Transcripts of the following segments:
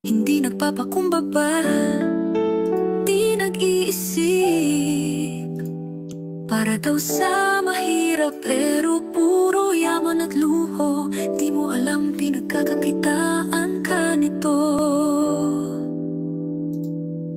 Hindi nagpapakumbaba, di nag-iisip. Para daw sa mahirap pero puro yaman at luho. Di mo alam pinagkakakitaan ka nito.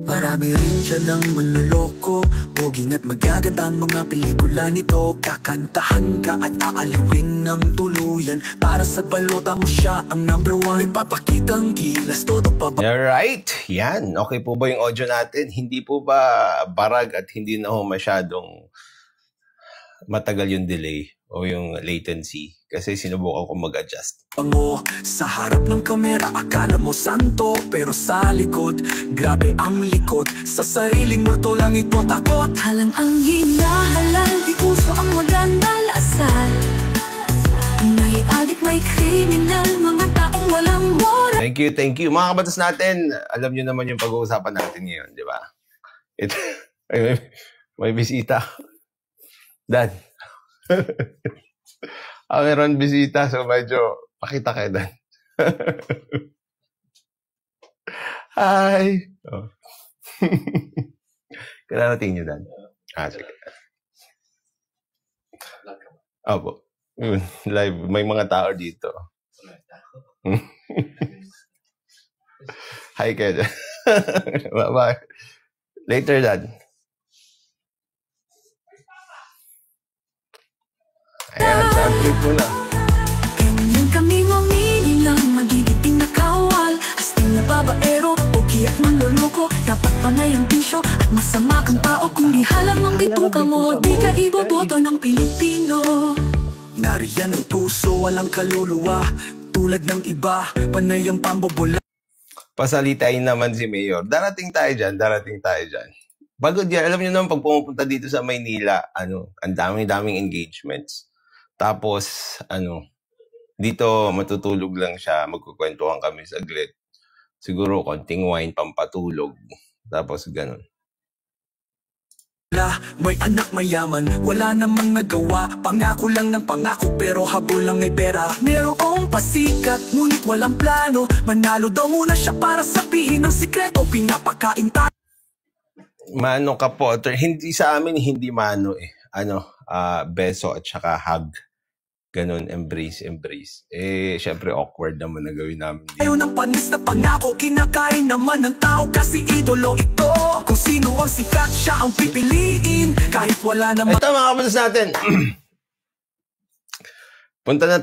Marami rin dyan ang manloloko, boging at magaganda ang mga pelikula nito. Kakantahan ka at aalawin ng tuluyan, para sa balota mo siya ang #1. Ipapakitang gilas, todo pa ba? Alright, yan. Okay po ba yung audio natin? Hindi po ba barag at hindi na ho masyadong matagal yung delay o yung latency? Kasi sinubukan ko mag-adjust. Mo, sa harap ng kamera akala mo santo, pero sa likod, grabe ang likod. Sa sariling multo lang ito takot. Halang ang hinahalal, di puso ang magandang asal. May adik, may kriminal, mga taong walang moral. Thank you, thank you. Mga kabatas natin, alam nyo naman yung pag-uusapan natin ngayon, di ba? May bisita. Dan. Meron bisita, so medyo pakita kayo, Dan. Hi! Oh. Kararating nyo, Dan? Sige. Opo. Live. May mga tao dito. Hi kayo, Dan. Bye-bye. Later, Dan. Ayan, soundtrip mo na. Ganyan kami mamili lang, magiging nakawal. Asting na babaero, o kiyak manloloko. Dapat panay ang bisyo at masama kang tao. Kung di halang ang bituka mo, di ka iboboto ng Pilipino. Nariyan ang puso, walang kaluluwa. Tulad ng iba, panay ang pambobola. Pasalitain naman si Mayor. Darating tayo dyan, darating tayo dyan. Bago dyan, alam nyo naman, pag pumupunta dito sa Maynila, ang daming engagements. Tapos, dito matutulog lang siya, magkukwentuhan kami saglit. Siguro, konting wine, pampatulog. Tapos, ganun. May anak mayaman, wala namang nagawa. Pangako lang ng pangako, pero habol lang ay pera. Merong pasikat, ngunit walang plano. Manalo daw muna siya para sabihin ng sikreto. Pinapakain tayo. Mano ka po. Hindi sa amin, hindi mano eh. Beso at saka hug. Ganun, embrace. Syempre awkward naman na gawin namin dito. Ayaw ng panis na pangako, kinakain naman ng tao kasi idolo ito. Kung sino ang sikat, siya ang pipiliin. Kahit wala naman. Ito mga kapatas natin. Punta na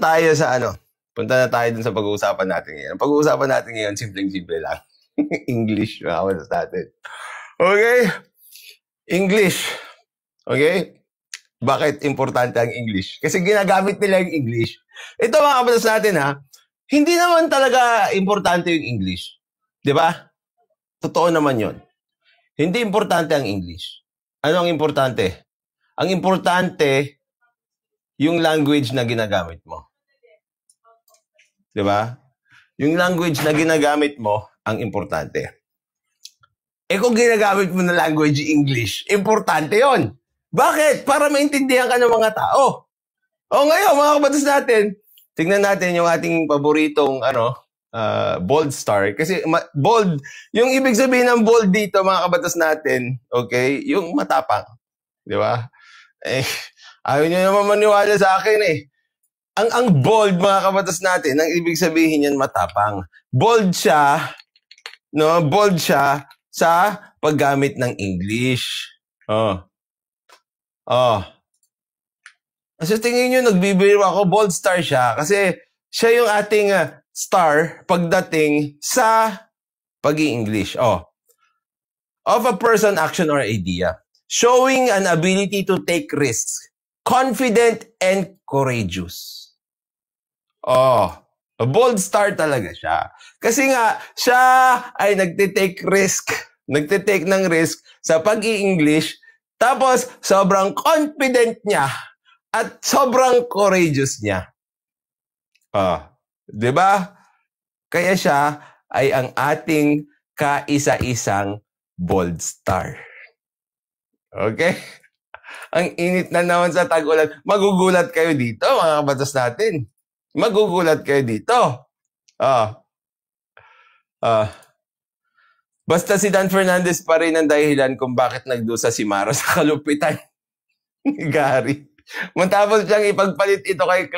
tayo dun sa pag-uusapan natin ngayon. Ang pag-uusapan natin ngayon, simpleng-simple lang. English, mga kapatas natin. Okay? English. Okay? Bakit importante ang English? Kasi ginagamit nila yung English. Ito mga kabatas natin hindi naman talaga importante yung English. Di ba? Totoo naman yon. Hindi importante ang English. Ano ang importante? Ang importante, yung language na ginagamit mo. Di ba? Yung language na ginagamit mo, ang importante. Kung ginagamit mo na language English, importante yon. Bakit? Para maintindihan ka ng mga tao. Ngayon, mga kabatas natin, tingnan natin yung ating paboritong, bold star. Kasi, bold, yung ibig sabihin ng bold dito, mga kabatas natin, okay, yung matapang. Di ba? Ayaw nyo naman maniwala sa akin Ang bold, mga kabatas natin, ang ibig sabihin yan matapang. Bold siya sa paggamit ng English. Kasi tingin nyo, nagbibiro ako, bold star siya. Kasi siya yung ating star pagdating sa pag-i-English. Of a person, action, or idea. Showing an ability to take risks. Confident and courageous. A bold star talaga siya. Kasi nga, siya ay nagtitake ng risk sa pag-i-English. Tapos, sobrang confident niya at sobrang courageous niya. Diba? Kaya siya ay ang ating kaisa-isang bold star. Okay? Ang init na naman sa tag-ulan. Magugulat kayo dito, mga kabatas natin. Magugulat kayo dito. Basta si Dan Fernandez pa rin ang dahilan kung bakit nagdusa si Mara sa kalupitan ni Gary. Matapos siyang ipagpalit ito kay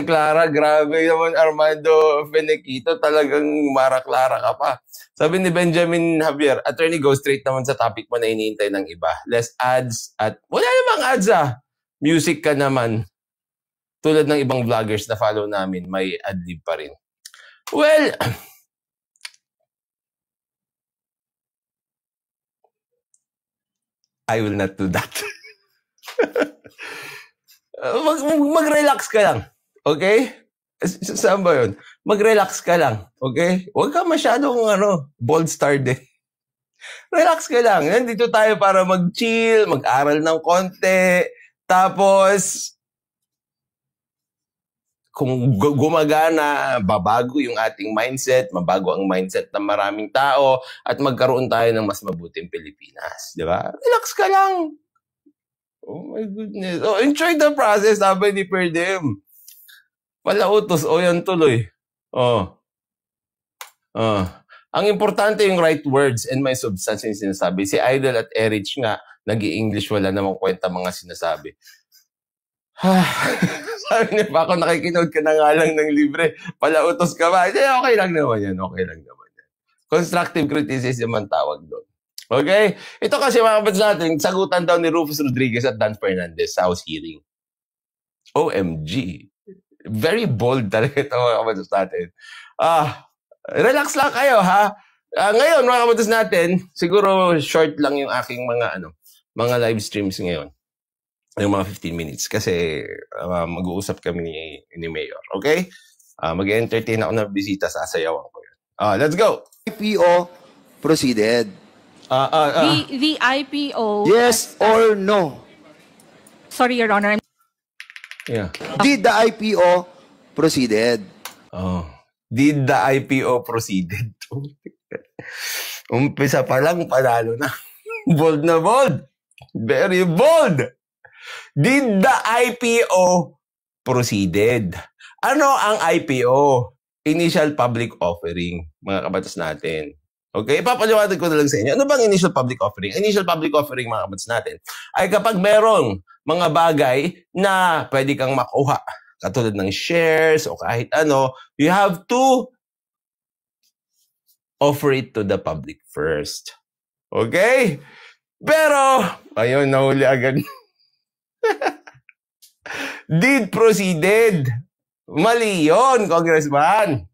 Clara, grabe naman Armando Finiquito, talagang Mara Clara ka pa. Sabi ni Benjamin Javier, attorney, go straight naman sa topic mo na iniintay ng iba. Less ads at wala namang ads Music ka naman. Tulad ng ibang vloggers na follow namin, may ad-lib pa rin. Well, I will not do that. Mag-relax ka lang. Okay? Saan ba yun? Mag-relax ka lang. Okay? Huwag ka masyadong bold star din. Relax ka lang. Nandito tayo para mag-chill, mag-aral ng konti. Tapos, kung gumagana, babago yung ating mindset, mabago ang mindset ng maraming tao, at magkaroon tayo ng mas mabuting Pilipinas. Di ba? Relax ka lang. Oh my goodness. Oh, enjoy the process, sabi ni Perdem. Palautos, yan tuloy. Ang importante yung right words and may substance yung sinasabi. Si Idol at Erich nga, nag-i-English, wala namang kwenta mga sinasabi. Sabi niya pa ako, nakikinood ka na nga lang ng libre. Palautos ka ba? Okay lang naman yan. Constructive criticism ang tawag doon. Okay? Ito kasi mga kapatid natin, sagutan daw ni Rufus Rodriguez at Dan Fernandez sa House hearing. OMG. Very bold talaga ito mga kapatid natin. Relax lang kayo ha. Ngayon mga kapatid natin, siguro short lang yung aking mga live streams ngayon. Yung mga 15 minutes kasi mag-uusap kami ni Mayor. Okay? Mag-entertain ako ng bisita, sasayawan ko yun. Let's go! IPO proceeded. The IPO... Yes or no? Sorry, Your Honor. Yeah. Did the IPO proceeded? Did the IPO proceeded? Umpisa pa lang, panalo na. Bold na bold. Very bold. Did the IPO proceeded? Ano ang IPO? Initial Public Offering, mga kabatas natin. Okay, ipapaliwanag ko na lang sa inyo. Ano bang initial public offering? Initial public offering, mga kabatas natin, ay kapag merong mga bagay na pwede kang makuha, katulad ng shares o kahit you have to offer it to the public first. Okay? Pero, ayun, nahuli agad. Did proceeded. Mali yun, Congressman.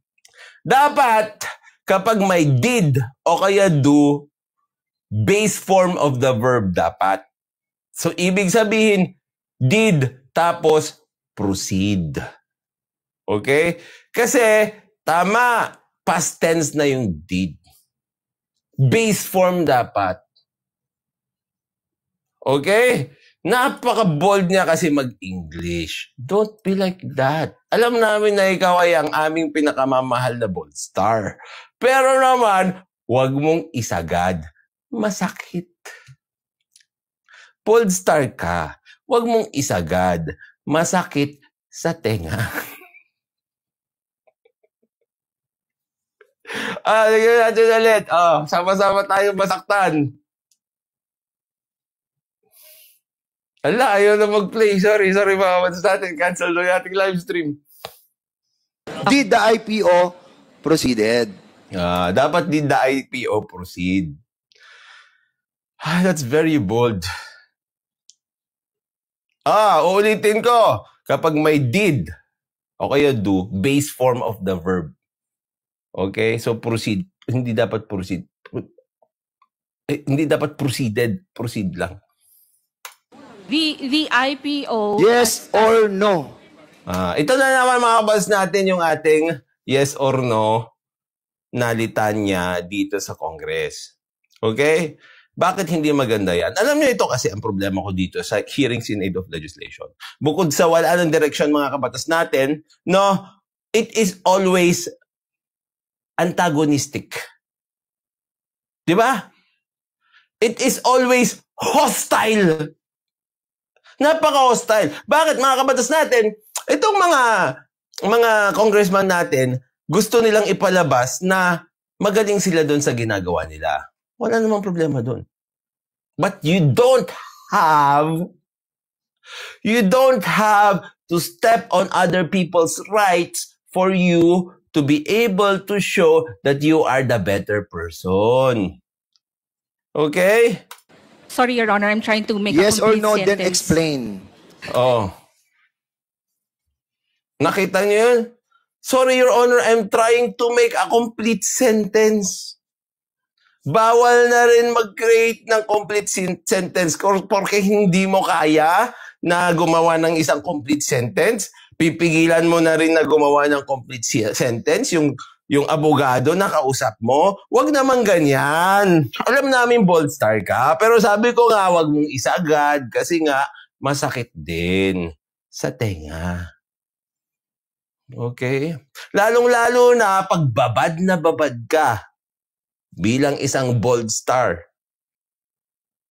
Dapat, kapag may did o kaya do, base form of the verb dapat. So, ibig sabihin, did tapos proceed. Okay? Kasi, tama, past tense na yung did. Base form dapat. Okay? Napaka-bold niya kasi mag-English. Don't be like that. Alam namin na ikaw ay ang aming pinakamamahal na bold star. Pero naman, huwag mong isagad. Masakit. Bold star ka. Huwag mong isagad. Masakit sa tenga. Lagyan natin ulit. Sama-sama tayo masaktan. Ala, ayaw na mag-play. Sorry mga kapatid natin. Cancel na yung ating live stream. Did the IPO proceeded? Dapat did the IPO proceed. That's very bold. Uulitin ko. Kapag may did, o kaya do, base form of the verb. Okay? So, proceed. Hindi dapat proceed. Hindi dapat proceeded. Proceed lang. The IPO... Yes or no? Ito na naman mga kabals natin yung ating yes or no na litanya dito sa Congress. Okay? Bakit hindi maganda yan? Alam niyo ito kasi ang problema ko dito sa hearings in aid of legislation. Bukod sa wala ng direksyon mga kabatas natin, it is always antagonistic. Di ba? It is always hostile. Napaka-hostile. Bakit mga kabatas natin, itong mga congressman natin, gusto nilang ipalabas na magaling sila doon sa ginagawa nila. Wala namang problema doon. But you don't have to step on other people's rights for you to be able to show that you are the better person. Okay? Sorry, Your Honor, I'm trying to make Yes a or complete no, sentence. then explain. Oh. Nakita niyo yun? Sorry, Your Honor, I'm trying to make a complete sentence. Bawal na rin mag-create ng complete sentence porque hindi mo kaya na gumawa ng isang complete sentence. Pipigilan mo na rin na gumawa ng complete sentence yung abogado na kausap mo. Wag naman ganyan. Alam namin bold star ka, pero sabi ko nga wag mong isagad kasi nga masakit din sa tenga. Okay? Lalong-lalo na pagbabad na babad ka bilang isang bold star.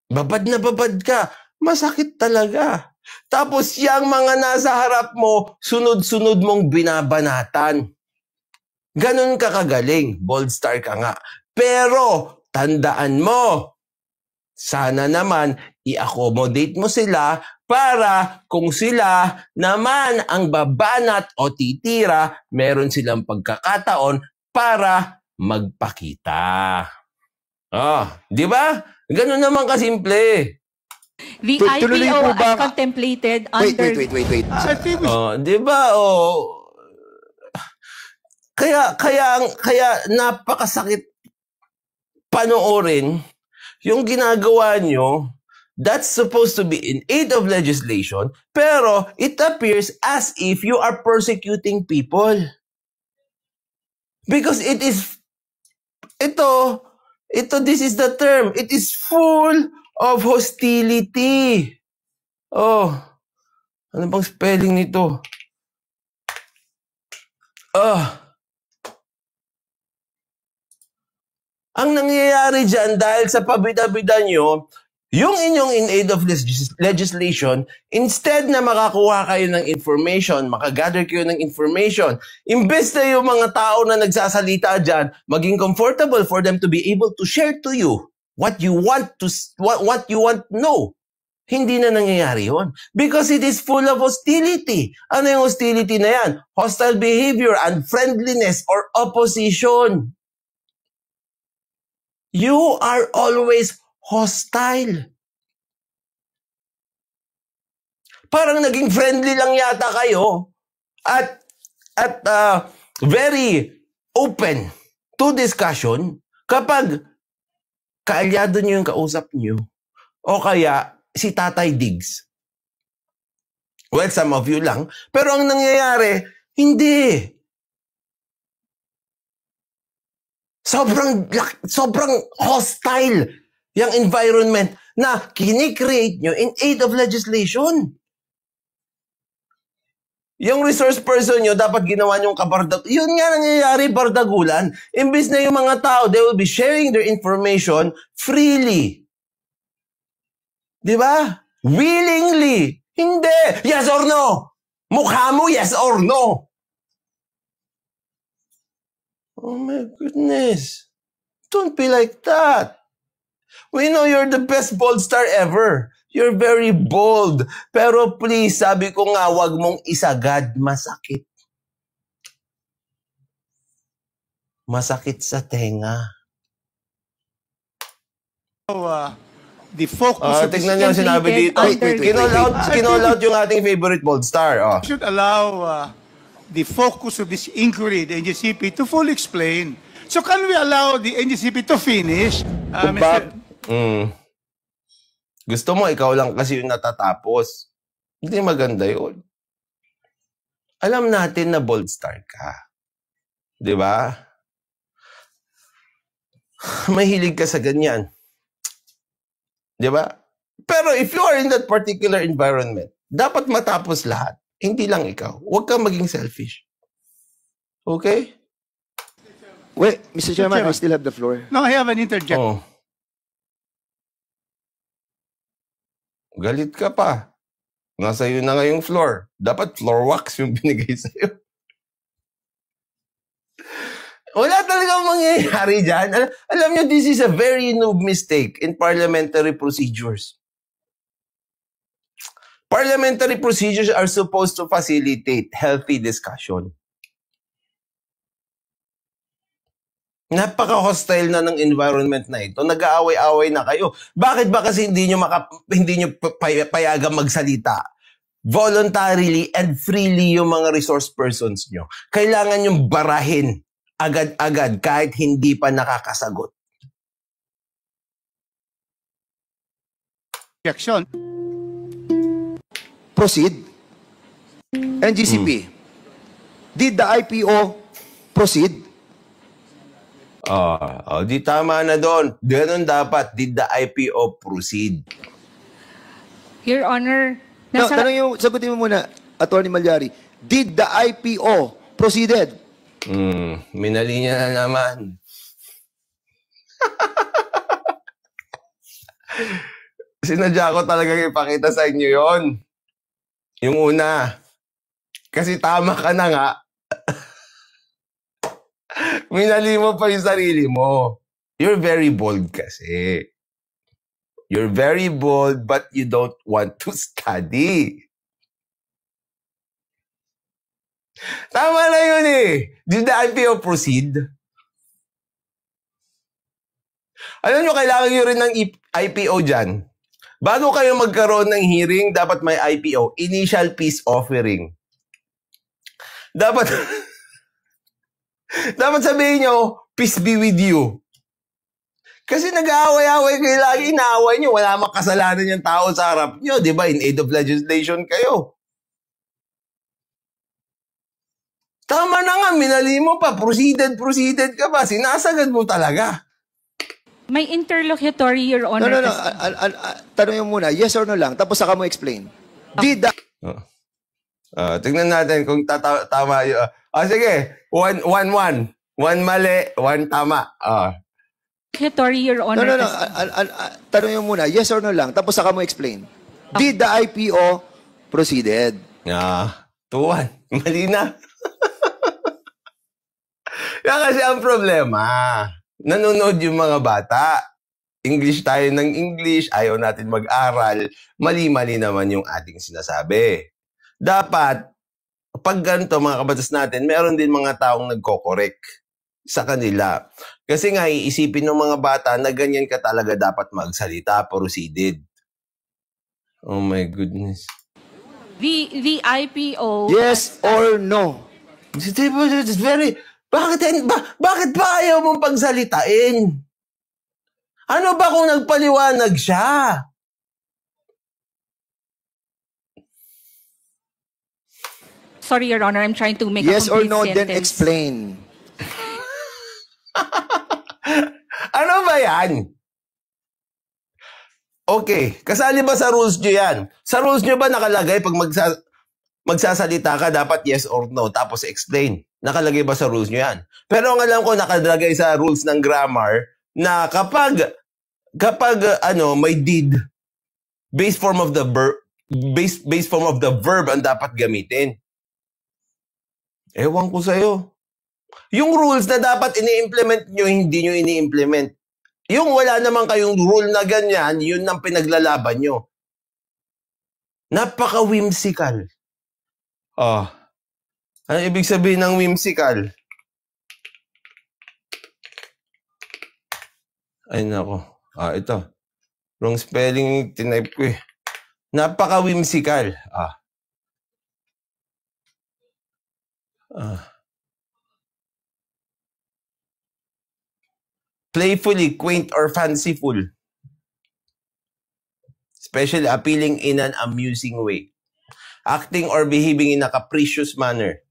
Babad na babad ka. Masakit talaga. Tapos yung mga nasa harap mo, sunod-sunod mong binabanatan. Ganun ka kagaling. Bold star ka nga. Pero, tandaan mo, sana naman i-accommodate mo sila para kung sila naman ang babanat o titira, meron silang pagkakataon para magpakita. Di ba? Ganun naman kasimple. The Tuloy IPO po ba- as contemplated under... Wait. Di ba? Kaya napakasakit panoorin yung ginagawa nyo. That's supposed to be in aid of legislation, pero it appears as if you are persecuting people. Because this is the term. It is full of hostility. Oh, ano bang spelling nito? Ang nangyayari dyan dahil sa pabida-bida nyo, yung inyong in aid of legislation, instead na makakuha kayo ng information, makagather kayo ng information, imbes na yung mga tao na nagsasalita dyan, maging comfortable for them to be able to share to you what you want to know. Hindi na nangyayari yun. Because it is full of hostility. Ano yung hostility na yan? Hostile behavior, unfriendliness, or opposition. You are always hostile. Parang naging friendly lang yata kayo at very open to discussion kapag kaalyado nyo yung kausap nyo o kaya si Tatay Diggs. Well, some of you lang. Pero ang nangyayari, hindi. Sobrang hostile yung environment na kini-create nyo in aid of legislation. Yung resource person nyo, dapat ginawa nyong kabardag. Yun nga nangyayari, bardagulan. Imbis na yung mga tao, they will be sharing their information freely. Di ba? Willingly. Hindi. Yes or no? Mukha mo, yes or no? Oh my goodness. Don't be like that. We know you're the best bold star ever. You're very bold. Pero please, sabi ko nga, wag mong isagad. Masakit. Masakit sa tenga. The focus of Tignan niyo ang sinabi dito. Wait. Kinall out yung ating favorite bold star. should allow the focus of this inquiry, the NGCP, to fully explain. So can we allow the NGCP to finish? Mr. Gusto mo, ikaw lang kasi yung natatapos. Hindi maganda yun. Alam natin na bold star ka. Di ba? Mahilig ka sa ganyan. Di ba? Pero if you are in that particular environment, dapat matapos lahat. Hindi lang ikaw. Huwag kang maging selfish. Okay? Wait, Mr. Chairman, I still have the floor. No, I have an interjection. Oh. Galit ka pa. Nasa iyo na nga yung floor. Dapat floor wax yung binigay sa'yo. Wala talagang mangyayari dyan. Alam nyo, this is a very noob mistake in parliamentary procedures. Parliamentary procedures are supposed to facilitate healthy discussion. Napaka-hostile na ng environment na ito. Nag-aaway-aaway na kayo. Bakit ba kasi hindi nyo payagang magsalita? Voluntarily and freely yung mga resource persons nyo. Kailangan yung barahin agad-agad kahit hindi pa nakakasagot. Objection. Proceed. NGCP, did the IPO proceed? Di tama na doon. Ganun dapat. Did the IPO proceed? Your Honor, No, tanong yung, sagutin mo muna, Atty. Malyari. Did the IPO proceeded? Minali niya na naman. Sinadya ko talagang ipakita sa inyo yon. Yung una. Kasi tama ka na nga. Minali mo pa yung sarili mo. You're very bold kasi. You're very bold but you don't want to study. Tama na yun eh. Did the IPO proceed? Alam nyo, kailangan nyo rin ng IPO dyan. Bago kayo magkaroon ng hearing, dapat may IPO. Initial peace offering. Dapat sabihin nyo, peace be with you. Kasi nag-aaway-aaway kayo lagi, inaaway nyo. Wala makasalanan yung tao sa harap nyo. Di ba? In aid of legislation kayo. Tama na nga, minali mo pa. Proceeded ka pa. Sinasagad mo talaga. may interlocutory, Your Honor. No. Tanong yung muna, yes or no lang, tapos saka mo explain. Did the... Tingnan natin kung tama yun. Sige. 1-1. 1 mali, 1 tama. Interlocutory, Your Honor. No. Tanong yung muna, yes or no lang, tapos saka mo explain. Did the IPO proceeded? 2-1. Mali na. Yan kasi ang problema. Nanonood yung mga bata. English tayo ng English, ayaw natin mag-aral. Mali-mali naman yung ating sinasabi. Dapat, pag ganito mga kabatas natin, meron din mga taong nagko-correct sa kanila. Kasi nga, iisipin ng mga bata na ganyan ka talaga dapat magsalita, proceeded. Oh my goodness. The IPO... Yes or no? It's very... Bakit ba ayaw mong pagsalitain? Ano ba kung nagpaliwanag siya? Sorry, Your Honor, I'm trying to make Yes a or complete no, sentence. then explain. Ano ba yan? Okay, kasali ba sa rules nyo yan? Sa rules nyo ba nakalagay pag magsasalita ka, dapat yes or no, tapos explain? Nakalagay ba sa rules nyo yan? Pero ang alam ko, nakalagay sa rules ng grammar na kapag may did, base form of the verb ang dapat gamitin. Ewan ko sa'yo. Yung rules na dapat ini-implement nyo, hindi nyo ini-implement. Yung wala naman kayong rule na ganyan, yun ang pinaglalaban nyo. Napaka-whimsical. Ano ibig sabihin ng whimsical? Ay nako. Ito. Wrong spelling, tinype ko eh. Napaka-whimsical. Playfully, quaint, or fanciful. Especially appealing in an amusing way. Acting or behaving in a capricious manner.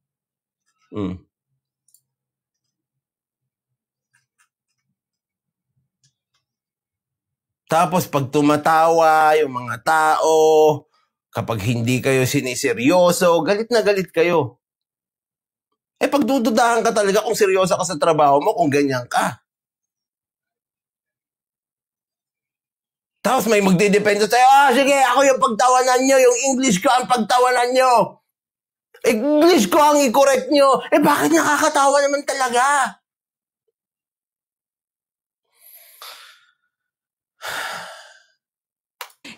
Tapos pag tumatawa yung mga tao, kapag hindi kayo siniseryoso, galit na galit kayo. Pagdududahan ka talaga kung seryoso ka sa trabaho mo, kung ganyan ka. Tapos may magdidepensa sa'yo, sige, ako yung pagtawanan nyo, yung English ko ang pagtawanan nyo. English ko ang i-correct nyo. Bakit nakakatawa naman talaga?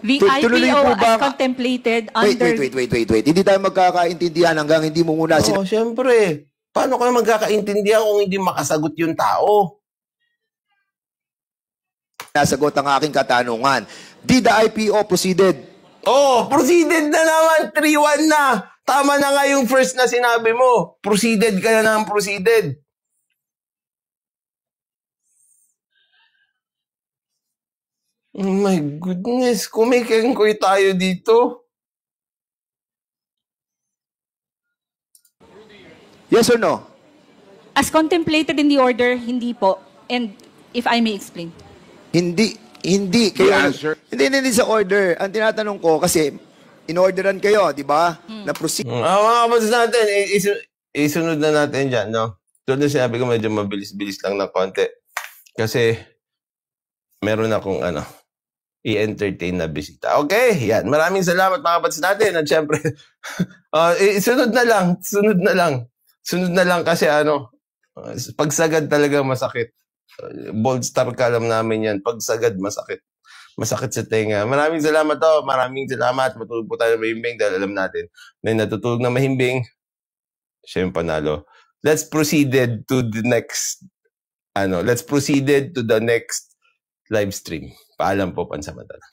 The Tuloy IPO po ba- as contemplated Wait. under... Hindi tayo magkakaintindihan hanggang hindi mo muna Oo, syempre. Paano kayo magkakaintindihan kung hindi makasagot yung tao? sinasagot ang aking katanungan. Did the IPO proceeded? Oh, proceeded na naman. 3-1 na. Tama na nga yung first na sinabi mo. Proceeded ka na ng proceeded. Oh my goodness. Kumikengkoy tayo dito. Yes or no? As contemplated in the order, hindi po. And if I may explain. Hindi. Hindi sa order. Ang tinatanong ko, kasi in-orderan kayo, di ba? Na proceed. Mga kapatid natin, isunod na natin dyan, no? Tulad na sinabi ko, medyo mabilis-bilis lang ng konti. Kasi, meron akong, i-entertain na bisita. Okay, yan. Maraming salamat mga kapatid natin. At syempre, sunod na lang kasi pagsagad talaga masakit. Bold star ka, alam namin yan. Pagsagad masakit. Masakit sa tenga. Maraming salamat to. Maraming salamat. Matulog po tayo na mahimbing dahil alam natin na natutulog na mahimbing, siya yung panalo. Let's proceed to the next live stream. Paalam po pansamantala.